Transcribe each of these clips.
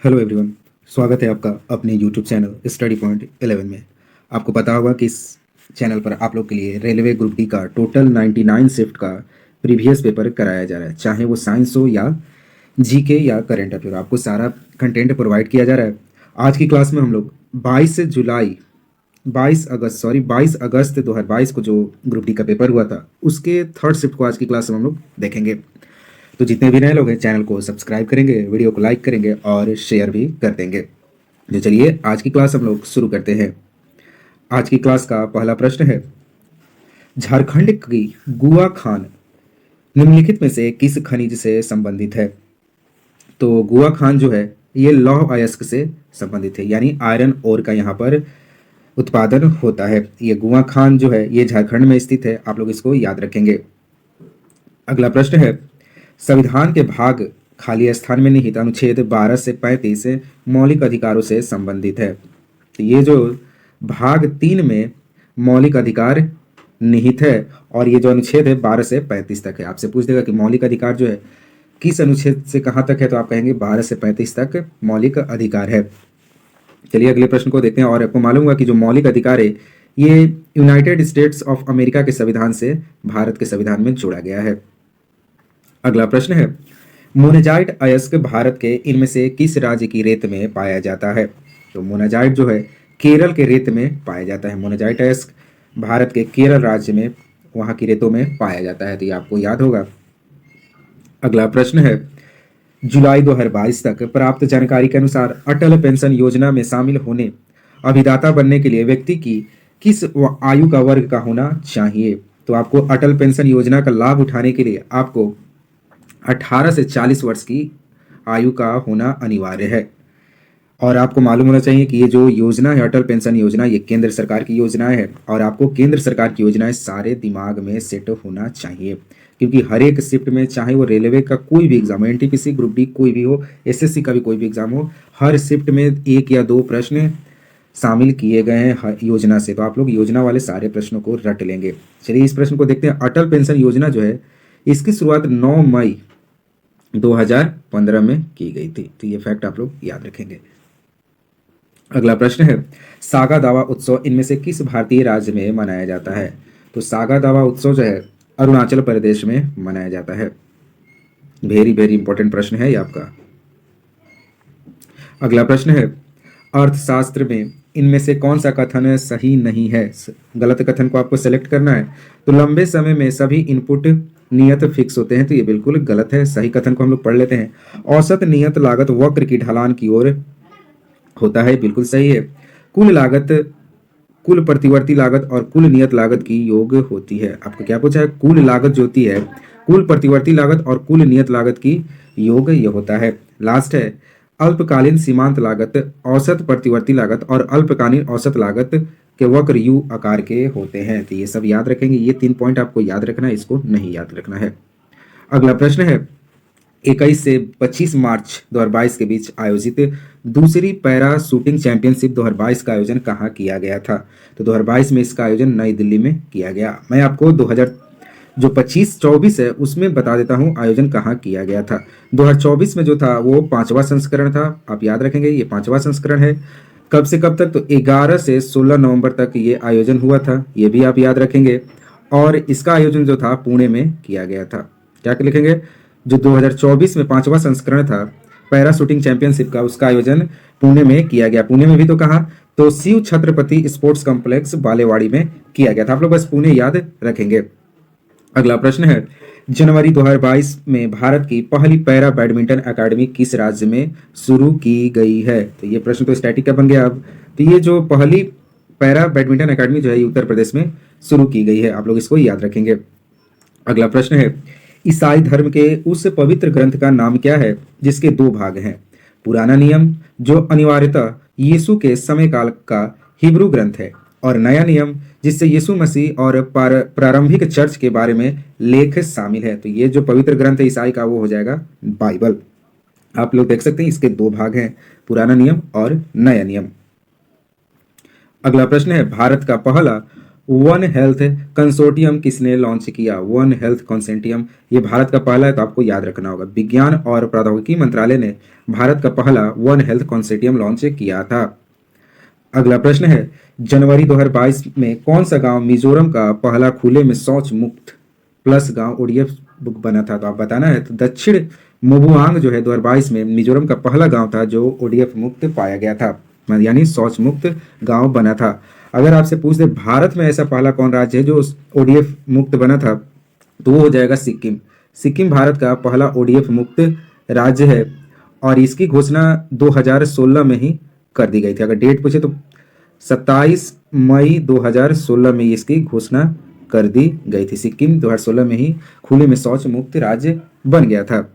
Hello everyone. स्वागत है आपका अपने यूट्यूब चैनल स्टडी पॉइंट 11 में। आपको पता होगा कि इस चैनल पर आप लोग के लिए रेलवे ग्रुप डी का टोटल 99 शिफ्ट का प्रीवियस पेपर कराया जा रहा है, चाहे वो साइंस हो या जीके या करंट अफेयर। आपको सारा कंटेंट प्रोवाइड किया जा रहा है। आज की क्लास में हम लोग 22 अगस्त 2022 को जो ग्रुप डी का पेपर हुआ था उसके थर्ड शिफ्ट को आज की क्लास में हम लोग देखेंगे। तो जितने भी नए लोग हैं चैनल को सब्सक्राइब करेंगे, वीडियो को लाइक करेंगे और शेयर भी कर देंगे। तो चलिए आज की क्लास हम लोग शुरू करते हैं। आज की क्लास का पहला प्रश्न है, झारखंड की गुआ खान निम्नलिखित में से किस खनिज से संबंधित है? तो गुआ खान जो है ये लौह अयस्क से संबंधित है, यानी आयरन ओर का यहाँ पर उत्पादन होता है। ये गुआ खान जो है ये झारखंड में स्थित है, आप लोग इसको याद रखेंगे। अगला प्रश्न है, संविधान के भाग खाली स्थान में निहित अनुच्छेद 12 से 35 मौलिक अधिकारों से संबंधित है। तो ये जो भाग 3 में मौलिक अधिकार निहित है और ये जो अनुच्छेद है 12 से 35 तक है। आपसे पूछ देगा कि मौलिक अधिकार जो है किस अनुच्छेद से कहाँ तक है, तो आप कहेंगे 12 से 35 तक मौलिक अधिकार है। चलिए अगले प्रश्न को देखते हैं। और आपको मालूम होगा कि जो मौलिक अधिकार है ये यूनाइटेड स्टेट्स ऑफ अमेरिका के संविधान से भारत के संविधान में जोड़ा गया है। अगला प्रश्न है, मोनेजाइट अयस्क भारत के इनमें से किस राज्य की रेत में पाया जाता है? तो मोनेजाइट जो है केरल के रेत में पाया जाता है। मोनेजाइट अयस्क भारत के केरल राज्य में वहां की रेतों में पाया जाता है, तो ये आपको याद होगा। अगला प्रश्न है, जुलाई 2022 तक प्राप्त जानकारी के अनुसार अटल पेंशन योजना में शामिल होने अभिदाता बनने के लिए व्यक्ति की किस आयु का वर्ग का होना चाहिए? तो आपको अटल पेंशन योजना का लाभ उठाने के लिए आपको 18 से 40 वर्ष की आयु का होना अनिवार्य है। और आपको मालूम होना चाहिए कि ये जो योजना है अटल पेंशन योजना ये केंद्र सरकार की योजनाएं है और आपको केंद्र सरकार की योजनाएं सारे दिमाग में सेट होना चाहिए, क्योंकि हर एक शिफ्ट में चाहे वो रेलवे का कोई भी एग्जाम, एनटीपीसी, ग्रुप डी कोई भी हो, एसएससी का भी कोई भी एग्जाम हो, हर शिफ्ट में 1 या 2 प्रश्न शामिल किए गए हैं योजना से। तो आप लोग योजना वाले सारे प्रश्नों को रट लेंगे। चलिए इस प्रश्न को देखते हैं। अटल पेंशन योजना जो है इसकी शुरुआत 9 मई 2015 में की गई थी, तो ये फैक्ट आप लोग याद रखेंगे। अगला प्रश्न है, सागा दावा उत्सव इनमें से किस भारतीय राज्य में मनाया जाता है? तो सागा दावा उत्सव जो है अरुणाचल प्रदेश में मनाया जाता है। वेरी वेरी इंपॉर्टेंट प्रश्न है ये आपका। अगला प्रश्न है, अर्थशास्त्र में इनमें से कौन सा कथन सही नहीं है? गलत कथन को आपको सेलेक्ट करना है। तो लंबे समय में सभी इनपुट नियत फिक्स होते हैं, तो ये बिल्कुल गलत है। सही कथन को हम लोग पढ़ लेते हैं। औसत नियत लागत वक्र की ढलान की ओर होता है, बिल्कुल सही है। कुल लागत कुल प्रतिवर्ती लागत और कुल नियत लागत की योग होती है। आपको क्या पूछा है? कुल लागत जो होती है कुल प्रतिवर्ती लागत और कुल नियत लागत की योग ये होता है। लास्ट है, अल्पकालीन सीमांत लागत, औसत प्रतिवर्ती लागत और अल्पकालीन औसत लागत के वक्र यू आकार के होते हैं। तो ये सब याद रखेंगे। ये 3 पॉइंट आपको याद रखना है, इसको नहीं याद रखना है। अगला प्रश्न है, 21 से 25 मार्च 2022 के बीच आयोजित दूसरी पैरा शूटिंग चैंपियनशिप 2022 का आयोजन कहाँ किया गया था? तो 2022 में इसका आयोजन नई दिल्ली में किया गया। मैं आपको 25-24 है उसमें बता देता हूँ आयोजन कहाँ किया गया था। 2024 में जो था वो 5वां संस्करण था, आप याद रखेंगे ये 5वां संस्करण है। कब से कब तक? तो 11 से 16 नवंबर तक ये आयोजन हुआ था, ये भी आप याद रखेंगे। और इसका आयोजन जो था पुणे में किया गया था। क्या लिखेंगे? जो 2024 में 5वां संस्करण था पैरा शूटिंग चैंपियनशिप का, उसका आयोजन पुणे में किया गया। पुणे में भी तो कहा? तो शिव छत्रपति स्पोर्ट्स कॉम्प्लेक्स बालेवाड़ी में किया गया था। आप लोग बस पुणे याद रखेंगे। अगला प्रश्न है, जनवरी 2022 में भारत की पहली पैरा बैडमिंटन अकादमी किस राज्य में शुरू की गई है? तो ये प्रश्न तो स्टैटिक का बन गया अब। तो ये जो पहली पैरा बैडमिंटन अकादमी जो है ये उत्तर प्रदेश में शुरू की गई है, आप लोग इसको याद रखेंगे। अगला प्रश्न है, ईसाई धर्म के उस पवित्र ग्रंथ का नाम क्या है जिसके 2 भाग हैं? पुराना नियम जो अनिवार्यतः यीशु के समय काल का हिब्रू ग्रंथ है, और नया नियम जिससे यीशु मसीह और प्रारंभिक चर्च के बारे में लेख शामिल है। तो ये जो पवित्र ग्रंथ है ईसाई का वो हो जाएगा बाइबल। आप लोग देख सकते हैं इसके 2 भाग हैं, पुराना नियम और नया नियम। अगला प्रश्न है, भारत का पहला वन हेल्थ कंसोर्टियम किसने लॉन्च किया? वन हेल्थ कंसोर्टियम ये भारत का पहला है, तो आपको याद रखना होगा। विज्ञान और प्रौद्योगिकी मंत्रालय ने भारत का पहला वन हेल्थ कंसोर्टियम लॉन्च किया था। अगला प्रश्न है, जनवरी 2022 में कौन सा गांव मिजोरम का पहला खुले में शौच मुक्त प्लस गांव ओडीएफ बुक बना था? तो आप बताना है। तो दक्षिण मुबुआंग जो है 2022 में मिजोरम का पहला गांव था जो ओडीएफ मुक्त पाया गया था, यानी शौच मुक्त गांव बना था। अगर आपसे पूछ दे भारत में ऐसा पहला कौन राज्य है जो ओडीएफ मुक्त बना था, तो वो हो जाएगा सिक्किम। सिक्किम भारत का पहला ओडीएफ मुक्त राज्य है और इसकी घोषणा 2016 में ही कर दी गई थी। अगर डेट पूछे तो 27 मई 2016 में इसकी घोषणा कर दी गई थी। सिक्किम 2016 में ही खुले में शौच मुक्त राज्य बन गया था।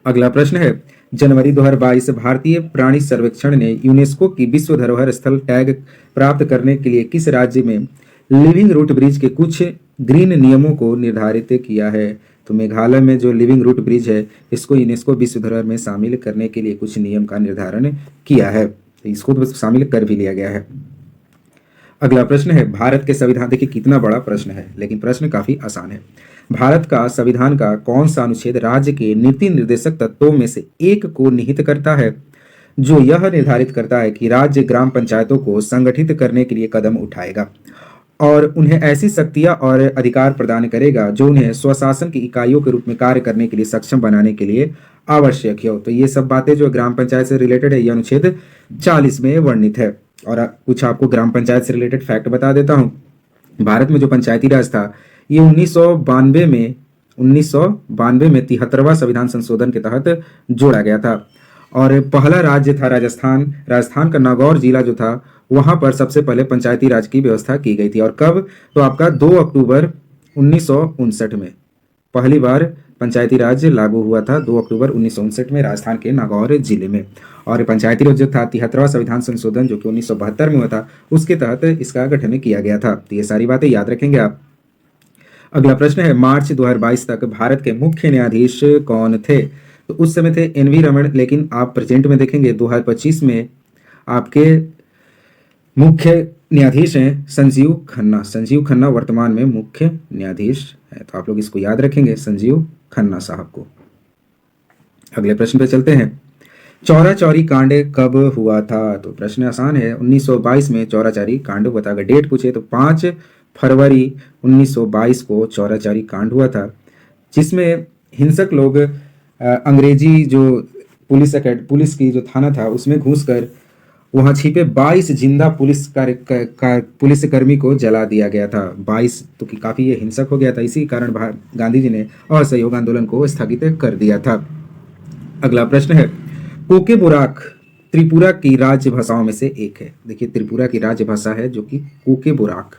अगला प्रश्न है, जनवरी 2022 भारतीय प्राणी सर्वेक्षण ने यूनेस्को की विश्व धरोहर स्थल टैग प्राप्त करने के लिए किस राज्य में लिविंग रूट ब्रिज के कुछ ग्रीन नियमों को निर्धारित किया है? तो मेघालय में जो लिविंग रूट ब्रिज है इसको यूनेस्को विश्व धरोहर में शामिल करने के लिए कुछ नियम का निर्धारण किया है, तो इसको तो शामिल कर भी लिया गया है। अगला प्रश्न है, भारत के संविधान, देखिए कितना बड़ा प्रश्न है लेकिन प्रश्न काफी आसान है। भारत का संविधान का कौन सा अनुच्छेद राज्य के नीति निर्देशक तत्वों में से एक को निहित करता है जो यह निर्धारित करता है कि राज्य ग्राम पंचायतों को संगठित करने के लिए कदम उठाएगा और उन्हें ऐसी शक्तियां और अधिकार प्रदान करेगा जो उन्हें स्वशासन की इकाइयों के रूप में कार्य करने के लिए सक्षम बनाने के लिए आवश्यक हो? तो ये सब बातें जो ग्राम पंचायत से रिलेटेड है, यह अनुच्छेद 40 में वर्णित है। और कुछ आपको ग्राम पंचायत से रिलेटेड फैक्ट बता देता हूँ। भारत में जो पंचायती राज था ये 1992 में 73वां संविधान संशोधन के तहत जोड़ा गया था और पहला राज्य था राजस्थान। राजस्थान का नागौर जिला जो था वहां पर सबसे पहले पंचायती राज की व्यवस्था की गई थी। और कब? तो आपका 2 अक्टूबर 1959 में पहली बार पंचायती राज लागू हुआ था, 2 अक्टूबर 1959 में राजस्थान के नागौर जिले में। और पंचायती राज जो था 73वां संविधान संशोधन जो कि 1972 में हुआ था उसके तहत इसका गठन किया गया था। तो ये सारी बातें याद रखेंगे आप। अगला प्रश्न है, मार्च 2022 तक भारत के मुख्य न्यायाधीश कौन थे? तो उस समय थे एन.वी. रमन, लेकिन आप प्रेजेंट में देखेंगे 2025 में आपके मुख्य न्यायाधीश हैं संजीव खन्ना। संजीव खन्ना वर्तमान में मुख्य न्यायाधीश है, तो आप लोग इसको याद रखेंगे, संजीव खन्ना साहब को। अगले प्रश्न पे चलते हैं, चौरा चौरी कांड कब हुआ था? तो प्रश्न आसान है, 1922 में चौरा चौरी कांड हुआ था। अगर डेट पूछे तो 5 फरवरी 1922 को चौरा चौरी कांड हुआ था, जिसमें हिंसक लोग अंग्रेजी जो पुलिस की जो थाना था उसमें घुसकर वहां छिपे 22 जिंदा पुलिसकर्मी को जला दिया गया था। 22 तो कि काफी ये हिंसक हो गया था, इसी कारण गांधी जी ने असहयोग आंदोलन को स्थगित कर दिया था। अगला प्रश्न है, कोके बोराक त्रिपुरा की राज्य भाषाओं में से एक है। देखिए त्रिपुरा की राज्य भाषा है जो कि कोके बोराक।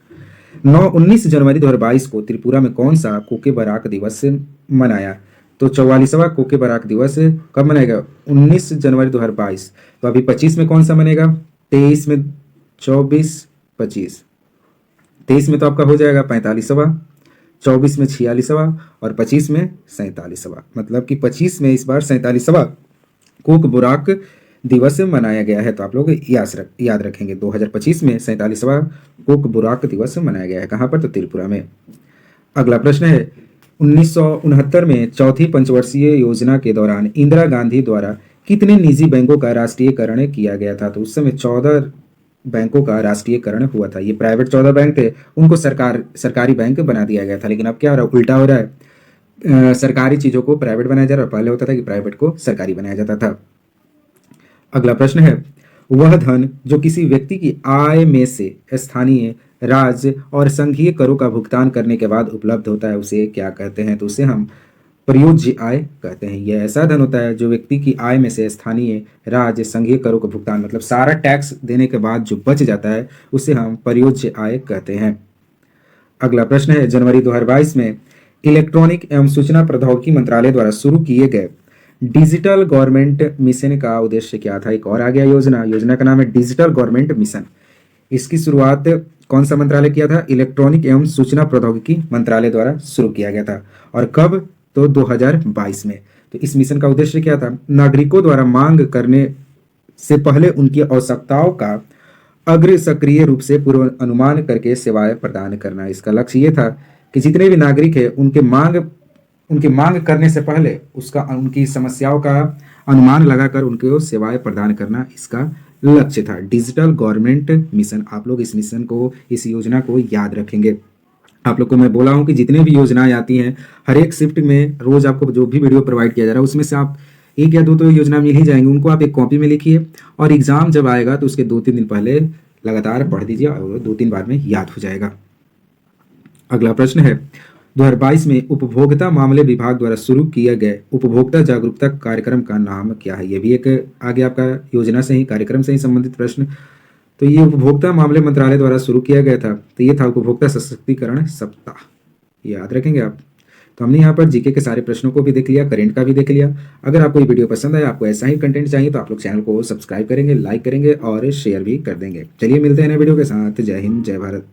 19 जनवरी 2022 को त्रिपुरा में कौन सा कोके बोराक दिवस मनाया? तो 44वां कोके बोराक दिवस कब मनाएगा? 19 जनवरी 2022। तो अभी 25 में कौन सा मनेगा? 23 में 24 25, 23 में तो आपका हो जाएगा 45वां, 24 में 46वां और 25 में 47वां। मतलब कि 25 में इस बार 47वां कोक बोराक दिवस मनाया गया है। तो आप लोग याद रखेंगे 2025 में 47वां कोक बोराक दिवस मनाया गया है। कहाँ पर? तो त्रिपुरा में। अगला प्रश्न है, 1969 में चौथी पंचवर्षीय योजना के दौरान इंदिरा गांधी द्वारा कितने निजी बैंकों का राष्ट्रीयकरण किया गया था? तो उस समय 14 बैंकों का राष्ट्रीयकरण हुआ था। ये प्राइवेट 14 बैंक थे, उनको सरकारी बैंक बना दिया गया था। लेकिन अब क्या हो रहा है? उल्टा हो रहा है, सरकारी चीजों को प्राइवेट बनाया जा रहा है। पहले होता था कि प्राइवेट को सरकारी बनाया जाता था। अगला प्रश्न है, वह धन जो किसी व्यक्ति की आय में से स्थानीय, राज्य और संघीय करों का भुगतान करने के बाद उपलब्ध होता है उसे क्या कहते हैं? तो उसे हम प्रयोज्य आय कहते हैं। यह ऐसा धन होता है जो व्यक्ति की आय में से स्थानीय, राज्य, संघीय करों का भुगतान मतलब सारा टैक्स देने के बाद जो बच जाता है उसे हम प्रयोज्य आय कहते हैं। अगला प्रश्न है, जनवरी 2022 में इलेक्ट्रॉनिक एवं सूचना प्रौद्योगिकी मंत्रालय द्वारा शुरू किए गए डिजिटल गवर्नमेंट मिशन का उद्देश्य क्या था? एक और आ गया योजना का नाम है डिजिटल गवर्नमेंट मिशन। इसकी शुरुआत कौन सा मंत्रालय किया था? इलेक्ट्रॉनिक एवं सूचना प्रौद्योगिकी मंत्रालय द्वारा शुरू किया गया था। और कब? तो 2022 में। तो इस मिशन का उद्देश्य क्या था? नागरिकों द्वारा मांग करने से पहले उनकी आवश्यकताओं का अग्र सक्रिय रूप से पूर्व अनुमान करके सेवाएं प्रदान करना। इसका लक्ष्य ये था कि जितने भी नागरिक हैं उनकी मांग करने से पहले उसका उनकी समस्याओं का अनुमान लगाकर उनको सेवाएं प्रदान करना इसका लक्ष्य था। डिजिटल गवर्नमेंट मिशन, आप लोग इस मिशन को, इस योजना को याद रखेंगे। आप लोग को मैं बोला हूं कि जितने भी योजनाएं आती हैं हर एक शिफ्ट में रोज आपको जो भी वीडियो प्रोवाइड किया जा रहा है उसमें से आप एक या दो तो योजना मिल ही जाएंगे, उनको आप एक कॉपी में लिखिए और एग्जाम जब आएगा तो उसके 2-3 दिन पहले लगातार पढ़ दीजिए और 2-3 बार में याद हो जाएगा। अगला प्रश्न है 2022 में उपभोक्ता मामले विभाग द्वारा शुरू किए गए उपभोक्ता जागरूकता कार्यक्रम का नाम क्या है। यह भी एक आगे आपका योजना से ही, कार्यक्रम से ही संबंधित प्रश्न। तो ये उपभोक्ता मामले मंत्रालय द्वारा शुरू किया गया था, तो ये था उपभोक्ता सशक्तिकरण सप्ताह, याद रखेंगे आप। तो हमने यहाँ पर जीके के सारे प्रश्नों को भी देख लिया, करेंट का भी देख लिया। अगर आपको ये वीडियो पसंद आए, आपको ऐसा ही कंटेंट चाहिए तो आप लोग चैनल को सब्सक्राइब करेंगे, लाइक करेंगे और शेयर भी कर देंगे। चलिए मिलते हैं नए वीडियो के साथ। जय हिंद, जय भारत।